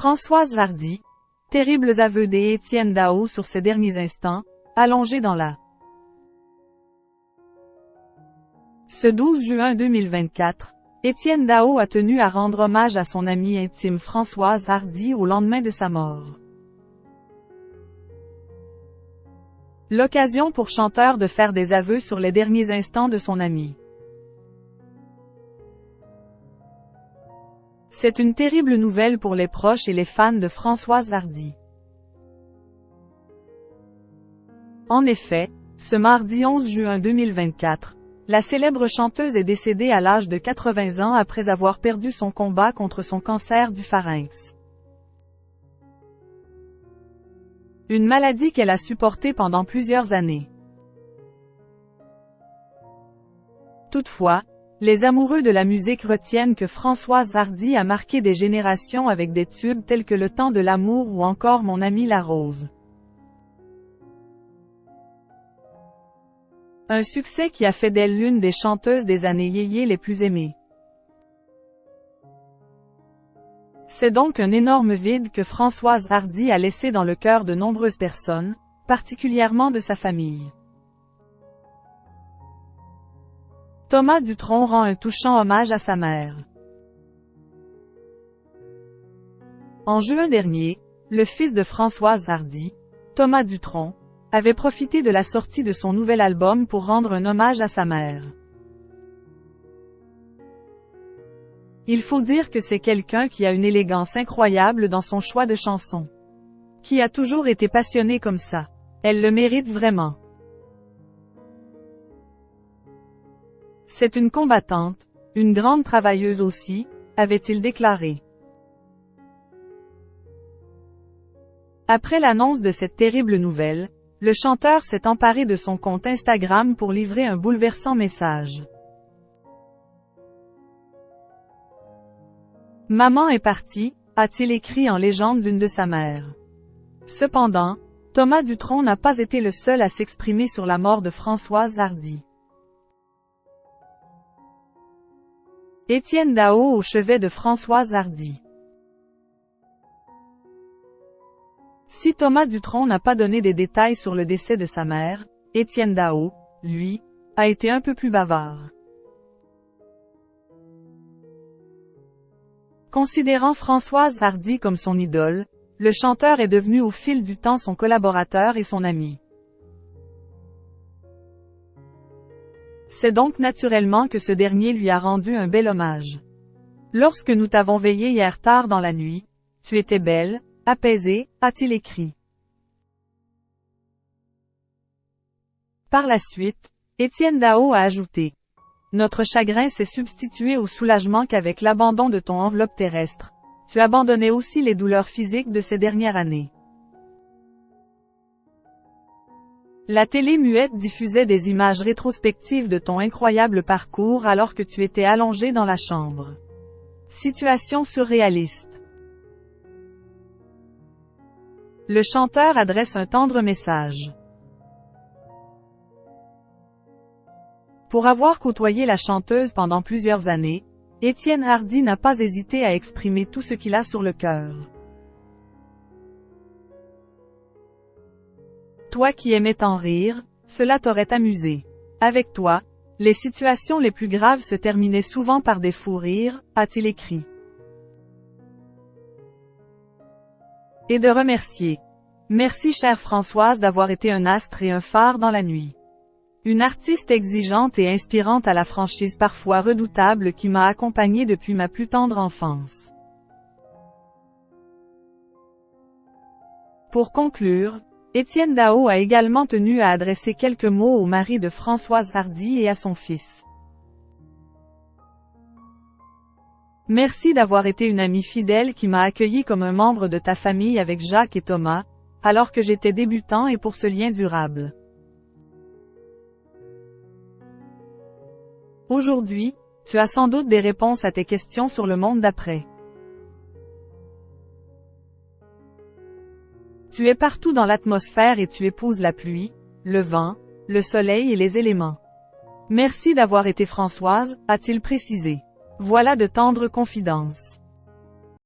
Françoise Hardy. Terribles aveux d'Étienne Dao sur ses derniers instants, allongé dans la. Ce 12 juin 2024, Étienne Dao a tenu à rendre hommage à son amie intime Françoise Hardy au lendemain de sa mort. L'occasion pour chanteur de faire des aveux sur les derniers instants de son amie. C'est une terrible nouvelle pour les proches et les fans de Françoise Hardy. En effet, ce mardi 11 juin 2024, la célèbre chanteuse est décédée à l'âge de 80 ans après avoir perdu son combat contre son cancer du pharynx. Une maladie qu'elle a supportée pendant plusieurs années. Toutefois, les amoureux de la musique retiennent que Françoise Hardy a marqué des générations avec des tubes tels que Le Temps de l'amour ou encore Mon amie la rose. Un succès qui a fait d'elle l'une des chanteuses des années yéyé les plus aimées. C'est donc un énorme vide que Françoise Hardy a laissé dans le cœur de nombreuses personnes, particulièrement de sa famille. Thomas Dutronc rend un touchant hommage à sa mère. En juin dernier, le fils de Françoise Hardy, Thomas Dutronc, avait profité de la sortie de son nouvel album pour rendre un hommage à sa mère. Il faut dire que c'est quelqu'un qui a une élégance incroyable dans son choix de chansons. Qui a toujours été passionné comme ça. Elle le mérite vraiment. C'est une combattante, une grande travailleuse aussi, avait-il déclaré. Après l'annonce de cette terrible nouvelle, le chanteur s'est emparé de son compte Instagram pour livrer un bouleversant message. Maman est partie, a-t-il écrit en légende d'une de sa mère. Cependant, Thomas Dutronc n'a pas été le seul à s'exprimer sur la mort de Françoise Hardy. Étienne Dao au chevet de Françoise Hardy. Si Thomas Dutronc n'a pas donné des détails sur le décès de sa mère, Étienne Dao, lui, a été un peu plus bavard. Considérant Françoise Hardy comme son idole, le chanteur est devenu au fil du temps son collaborateur et son ami. C'est donc naturellement que ce dernier lui a rendu un bel hommage. Lorsque nous t'avons veillé hier tard dans la nuit, tu étais belle, apaisée, a-t-il écrit. Par la suite, Étienne Dao a ajouté. Notre chagrin s'est substitué au soulagement qu'avec l'abandon de ton enveloppe terrestre, tu abandonnais aussi les douleurs physiques de ces dernières années. La télé muette diffusait des images rétrospectives de ton incroyable parcours alors que tu étais allongé dans la chambre. Situation surréaliste. Le chanteur adresse un tendre message. Pour avoir côtoyé la chanteuse pendant plusieurs années, Étienne Hardy n'a pas hésité à exprimer tout ce qu'il a sur le cœur. Toi qui aimais tant rire, cela t'aurait amusé. Avec toi, les situations les plus graves se terminaient souvent par des fous rires, a-t-il écrit. Et de remercier. Merci chère Françoise d'avoir été un astre et un phare dans la nuit. Une artiste exigeante et inspirante à la franchise parfois redoutable qui m'a accompagnée depuis ma plus tendre enfance. Pour conclure, Étienne Dao a également tenu à adresser quelques mots au mari de Françoise Hardy et à son fils. Merci d'avoir été une amie fidèle qui m'a accueilli comme un membre de ta famille avec Jacques et Thomas, alors que j'étais débutant et pour ce lien durable. Aujourd'hui, tu as sans doute des réponses à tes questions sur le monde d'après. Tu es partout dans l'atmosphère et tu épouses la pluie, le vent, le soleil et les éléments. Merci d'avoir été Françoise, a-t-il précisé. Voilà de tendres confidences.